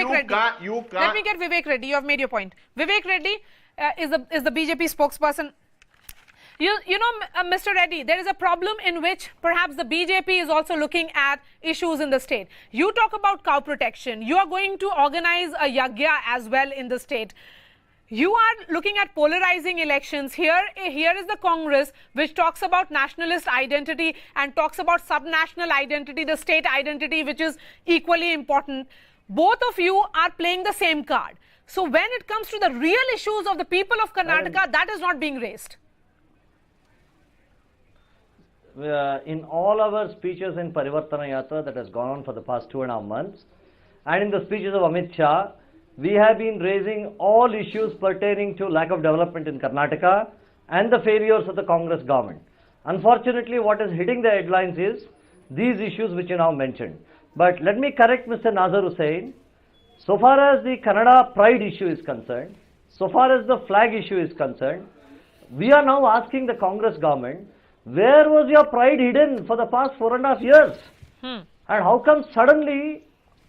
Vivek Reddy. You can't. Let me get Vivek Reddy. You have made your point. Vivek Reddy is the BJP spokesperson. You know, Mr. Reddy, there is a problem in which perhaps the BJP is also looking at issues in the state. You talk about cow protection. You are going to organize a yagya as well in the state. You are looking at polarizing elections. Here is the Congress, which talks about nationalist identity and talks about subnational identity, the state identity, which is equally important. Both of you are playing the same card. So when it comes to the real issues of the people of Karnataka, that is not being raised. In all our speeches in Parivartana Yatra that has gone on for the past 2.5 months, and in the speeches of Amit Shah, we have been raising all issues pertaining to lack of development in Karnataka and the failures of the Congress government. Unfortunately, what is hitting the headlines is these issues which you now mentioned. But let me correct Mr. Nazar Hussain. So far as the Kannada pride issue is concerned, so far as the flag issue is concerned, we are now asking the Congress government, where was your pride hidden for the past 4.5 years? And how come suddenly,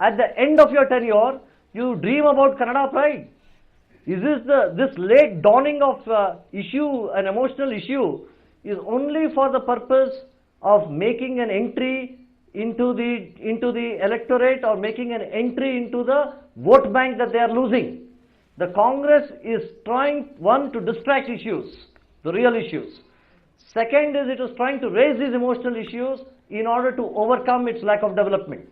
at the end of your tenure, you dream about Kannada pride? Is this late dawning of issue, an emotional issue, is only for the purpose of making an entry into the electorate or making an entry into the vote bank that they are losing? The Congress is trying, one, to distract issues, the real issues. Second is it is trying to raise these emotional issues in order to overcome its lack of development.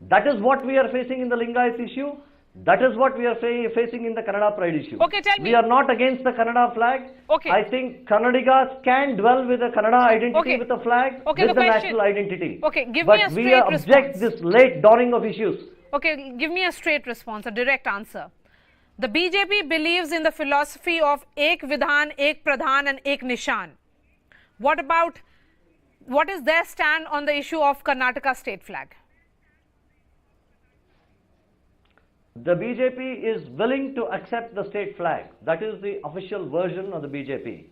That is what we are facing in the Lingayat issue. That is what we are facing in the Kannada pride issue. Okay, tell me. We are not against the Kannada flag. Okay. I think Kannadigas can dwell with the Kannada identity, Okay. with the flag, Okay, with the the question. national identity. Okay, give me a But we straight object response. this late dawning of issues. Okay, give me a straight response, a direct answer. The BJP believes in the philosophy of Ek Vidhan, Ek Pradhan and Ek Nishan. What is their stand on the issue of Karnataka state flag? The BJP is willing to accept the state flag. That is the official version of the BJP.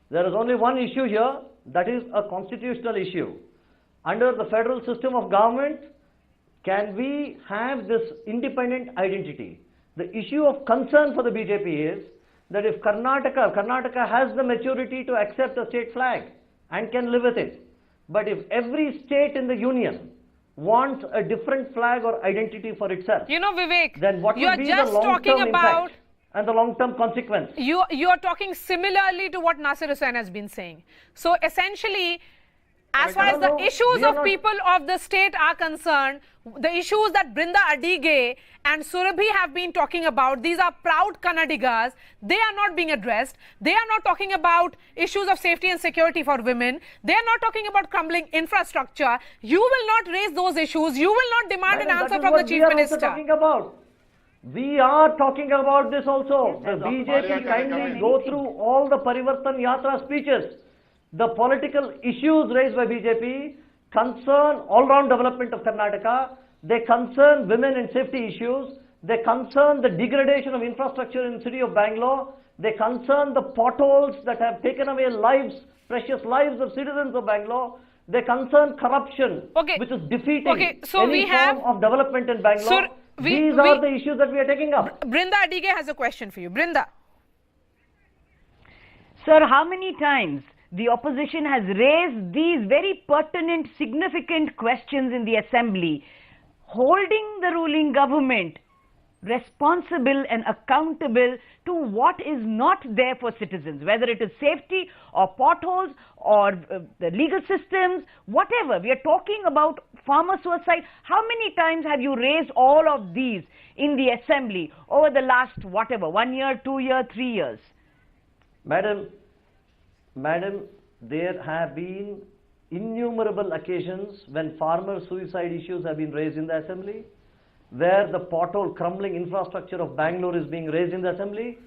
There is only one issue here, that is a constitutional issue. Under the federal system of government, can we have this independent identity? The issue of concern for the BJP is that if Karnataka has the maturity to accept a state flag and can live with it. But if every state in the union wants a different flag or identity for itself, You know, Vivek, then what you will are be the just talking long-term about impact and the long-term consequence? you are talking similarly to what Nasir Hussain has been saying. So essentially, as far as the issues of people of the state are concerned, the issues that Brinda Adige and Surabhi have been talking about, these are proud Kannadigas, they are not being addressed. They are not talking about issues of safety and security for women. They are not talking about crumbling infrastructure. You will not raise those issues. You will not demand an answer from the Chief Minister. Talking about. We are talking about this also. The BJP kindly go through all the Parivartan Yatra speeches. The political issues raised by BJP concern all-round development of Karnataka. They concern women and safety issues. They concern the degradation of infrastructure in the city of Bangalore. They concern the potholes that have taken away lives, precious lives of citizens of Bangalore. They concern corruption, which is defeating any form of development in Bangalore. These are the issues that we are taking up. Brinda Adige has a question for you. Brinda. Sir, how many times the opposition has raised these very pertinent, significant questions in the assembly, holding the ruling government responsible and accountable to what is not there for citizens, whether it is safety or potholes or the legal systems, whatever. We are talking about farmer suicide. How many times have you raised all of these in the assembly over the last, whatever, 1 year, 2 years, 3 years? Madam, there have been innumerable occasions when farmer suicide issues have been raised in the assembly, where the pothole crumbling infrastructure of Bangalore is being raised in the assembly,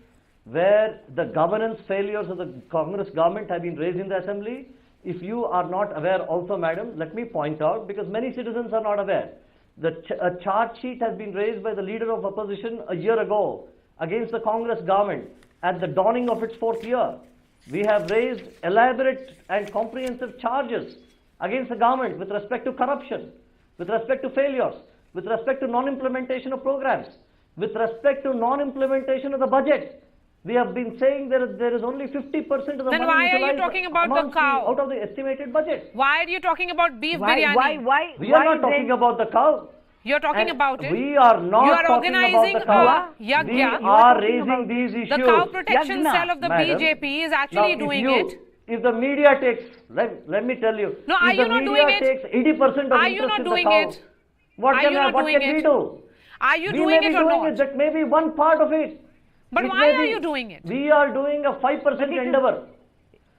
where the governance failures of the Congress government have been raised in the assembly. If you are not aware also, madam, let me point out, because many citizens are not aware, a charge sheet has been raised by the leader of opposition a year ago against the Congress government at the dawning of its 4th year. We have raised elaborate and comprehensive charges against the government with respect to corruption, with respect to failures, with respect to non-implementation of programs. with respect to non-implementation of the budget. We have been saying there is only 50% of the Then money why are you utilized talking about the amongst cow? out of the estimated budget. Why are you talking about beef Why, biryani? We are not talking about the cow. You're talking And about it. we are not You are talking organizing about the cow. a yagya. We You are talking raising about these issues. The cow protection Yagna. cell of the Madam, BJP is actually now, doing if it. If the media takes, let me tell you, No, are if you the not media doing it? takes 80% of Are you interest not in doing the cow, it? what Are can, you not what doing can we it? do? Are you We doing may be it or doing not? it, that may be one part of it. But It why may are be- you doing it? We are doing a 5% endeavor.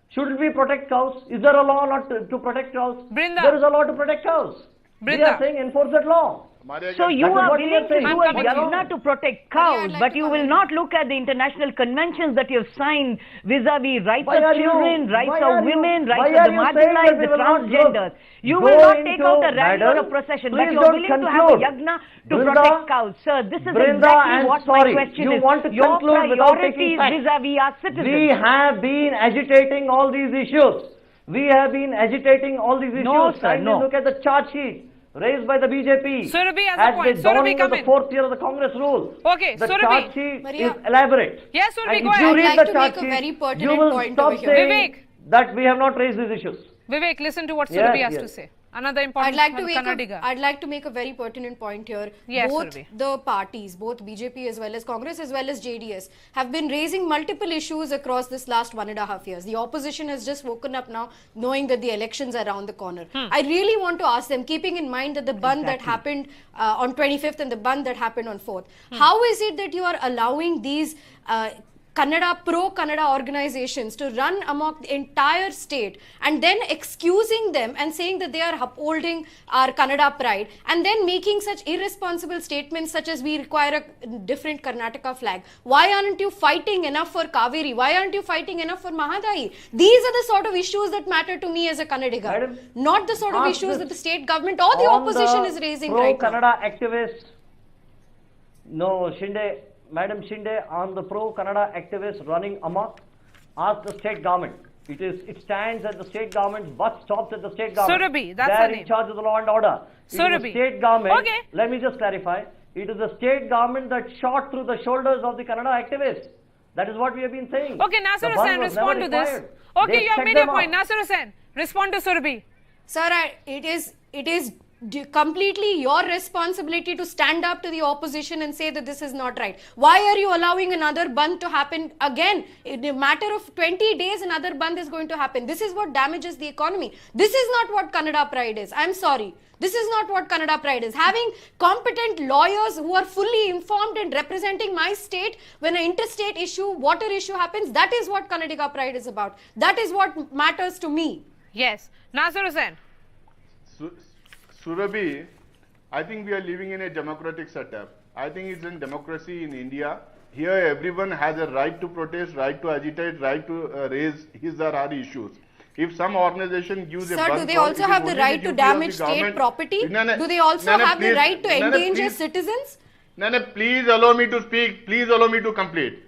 Shouldn't we protect cows? Is there a law not to protect cows? Brinda. There is a law to protect cows. We Brinda. are saying enforce that law. So you That is are what we willing are to saying. do I'm a coming to you. yagna to protect I'd cows, like but to you come will in. not look at the international conventions that you have signed vis-a-vis rights Why of are you- children, rights why of are you- women, why rights are of the you saying that marginalized, we the will not transgenders. You go will not take into- out a rally or a Madam, procession, but please you are don't willing to have a conclude. yagna to Brinda, protect cows. Sir, this is Brinda, exactly I'm what sorry. my question You is. want to Your conclude without taking priorities facts. vis-a-vis our citizens. We have been agitating all these issues. We have been agitating all these issues. No, sir, Kindly no. look at the charge sheet raised by the BJP. Surabhi has a at point. the Surabhi, dawning of come the in. fourth year of the Congress rule. Okay, the Surabhi. charge sheet Maria. is elaborate. Yes, Surabhi, And go if you ahead. read I'd like the to charge make a sheet, very you pertinent will point stop over here. saying Vivek. that we have not raised these issues. Vivek, listen to what Yes, Surabhi has yes. to say. Another important Kannadiga. I'd like to make a very pertinent point here. Yes, both Surabhi. the parties, both BJP as well as Congress as well as JDS, have been raising multiple issues across this last 1.5 years. The opposition has just woken up now, knowing that the elections are around the corner. I really want to ask them, keeping in mind that the band that happened on 25th and the band that happened on 4th, how is it that you are allowing these pro-Kannada organizations to run amok the entire state and then excusing them and saying that they are upholding our Kannada pride and then making such irresponsible statements such as we require a different Karnataka flag? Why aren't you fighting enough for Kaveri? Why aren't you fighting enough for Mahadayi? These are the sort of issues that matter to me as a Kannadiga, Madam, not the sort of ask issues this that the state government or the on opposition the is raising right now. pro-Kannada activists, no, Madam Shinde, on the pro-Kannada activists running amok, ask the state government. It stands at the state government, but stops at the state government. Surabhi, that's they her are name. in charge of the law and order. It is the Surabhi. state government. Okay. Let me just clarify. It is the state government that shot through the shoulders of the Kannada activists. That is what we have been saying. Okay, Nasser The bun Hussain, was respond never to this. required. Okay, They you have set made your them point. up. Nasser Hussain, respond to Surabhi. Sir, it is completely your responsibility to stand up to the opposition and say that this is not right. Why are you allowing another band to happen again? In a matter of 20 days, another band is going to happen. This is what damages the economy. This is not what Kannada pride is. I'm sorry. This is not what Kannada pride is. Having competent lawyers who are fully informed and representing my state when an interstate issue, water issue happens, that is what Kannadiga pride is about. That is what matters to me. Yes. Nasser Hussain. Surabhi, I think we are living in a democratic setup. I think it's in democracy in India. Here everyone has a right to protest, right to agitate, right to raise his or her issues. If some organization gives a Sir, bun do they call, also it is have the only right to duty of the damage state government. property? No, no, Do they also no, no, have the please, right to no, no, endanger please. citizens? No, please allow me to speak. Please allow me to complete.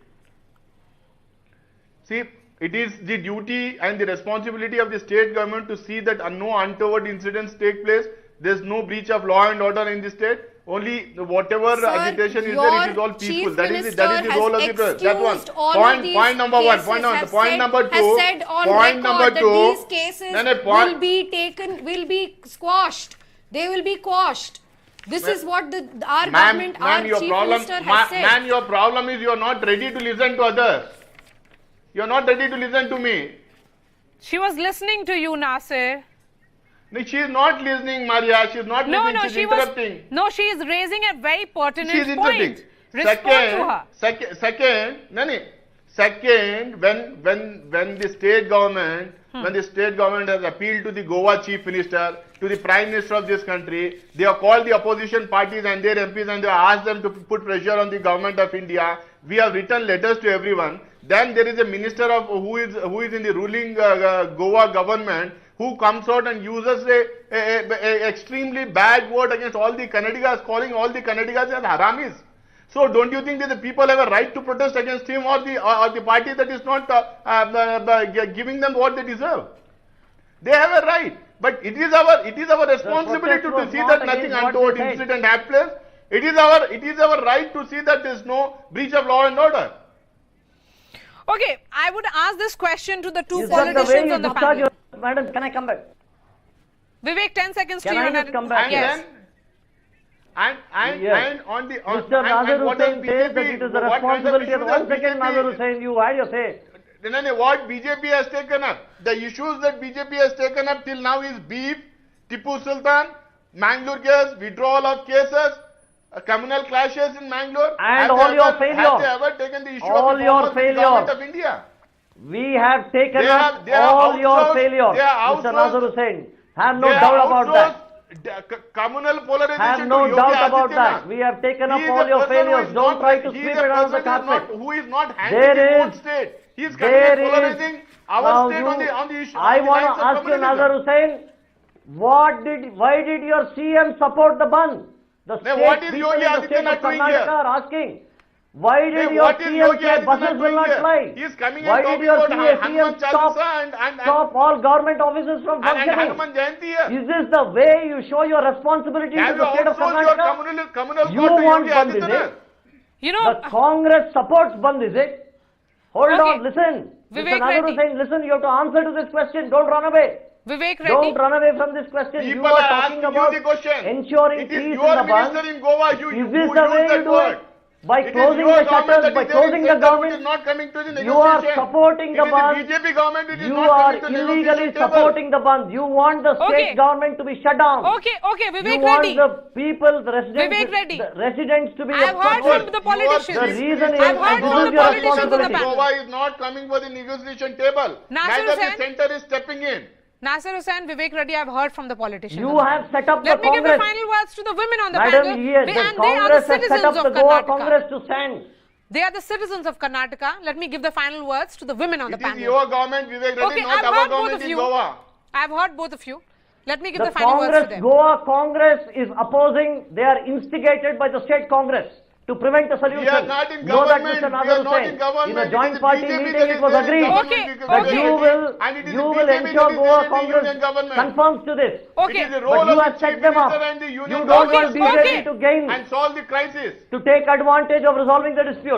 See, it is the duty and the responsibility of the state government to see that no untoward incidents take place. There is no breach of law and order in the state. Only whatever Sir, agitation is your there, it is all chief peaceful. That is minister the role of the has press. That one. excused all of these Point number one. cases, Point number. has Point said- number has two. said on Point record number that two. these cases No, no, point- will be squashed. They will be quashed. This is what our Ma'am, government, our ma'am, your chief problem, minister has said. ma'am, your problem is you are not ready to listen to others. You are not ready to listen to me. She was listening to you, Nasser. No, she is not listening, Maria. She is not No, listening. no, She's she was. interrupting. No, she is raising a very pertinent She is point. interrupting. Respond to her. Second, when the state government, when the state government has appealed to the Goa chief minister, to the prime minister of this country, they have called the opposition parties and their MPs and they have asked them to put pressure on the government of India. We have written letters to everyone. Then there is a minister of who is in the ruling Goa government who comes out and uses a extremely bad word against all the Kannadigas, calling all the Kannadigas as haramis. So don't you think that the people have a right to protest against him or the party that is not giving them what they deserve? They have a right, but it is our responsibility protest to was see not that nothing against what untoward they said. incident had place. It is our right to see that there is no breach of law and order. Okay, I would ask this question to the two Is that the way politicians you on the discharge panel. your... Madam, can I come back? Vivek, 10 seconds Can to I you. just come back? And Yes. then, and Yes. and on the on, Mr. Nazir and what does Hussain says that BJP it is the what kind of responsibility of... issues One has second, BJP Nazir Hussain, you had your say. Then what BJP has taken up, the issues that BJP has taken up till now is beef, Tipu Sultan, Mangalore case, withdrawal of cases, communal clashes in Mangalore. And Have all they your ever- failure. Have they ever taken the issue All of your reforms with the failure. government of India? We have taken They up have- they have all your outsourced- failures, they have Mr. outsourced- Nazir Hussain. Have no They doubt have about that. outsourced communal polarization Have no to Yogi doubt about Adityanath. that. We have taken up He is all a your person who failures. is Don't not- try to he is sweep a it under the person carpet. who is not handling There his own is- state. He is There coming is... polarizing our Now state you... on the issue. I on the want lines to of ask you, communalism. Nazir Hussain, why did your CM support the ban? The Then state what is people Yogi in the state of Adityanath doing Karnataka here? are asking. Why did Then your what is CM Yogi say Adityanath buses will doing not here? fly? He is coming Why and did talking your about CM Hanuman stop Chalisa and all government offices from and functioning? Hanuman Jayanti here. Is this the way you show your responsibility to Have you the state of outsourced your Karnataka? communal You court to want Yogi Band, is Adityanath? it? You know, The Congress supports Band, is it? Hold Okay. on, listen. Vivek Mr. Nazir Reddy. Hussain, listen, you have to answer to this question. Don't run away. Vivek Reddy. Don't run away from this question. People You are are asking talking you about the question. ensuring It is peace your in the minister Band. in Goa. You Is this who the way use you that do word. it? By It is closing your the government shutters, that by is saying closing the central government, is not coming to the you are negotiation. supporting the It is Band. the BJP government. It is You not are coming to the illegally negotiation table. supporting the Band. You want the state Okay. government to be shut down. Okay, You Vivek want Reddy. the people, the residents, Vivek Reddy. the residents to be I've heard responsible. from the politicians. The reason is, I've heard and from this the is your politicians on the responsibility. panel. Goa is not coming for the negotiation table. Nasir Neither the Hussain. center is stepping in. Nasir Hussain, Vivek Reddy, I've heard from the politicians. You on the have panel. set up Let the me give the Congress. final words to the women on the Madam, panel. yes, They- the and they are the Congress has set citizens up the of Goa Karnataka. Congress to stand. They are the citizens of Karnataka. Let me give the final words to the women on the It is panel. your government, Vivek Reddy, Okay, not I've our heard both government of in you. Goa. I've heard both of you. Let me give The the final words to Congress, them. Goa Congress is opposing, they are instigated by the state Congress to prevent a solution. We are not in Know that, government. Mr. We Nazir are not in Hussain. government. In a It joint is party BJP meeting, that it is was there in agreed government. Okay, that okay. you will And it is the ensure BJP that is Goa there in the Congress union government. conforms to this. Okay. It is the But role you of have the set chief them up. minister and the You union don't government want BJP okay. to gain, and solve the crisis. to take advantage of resolving the dispute.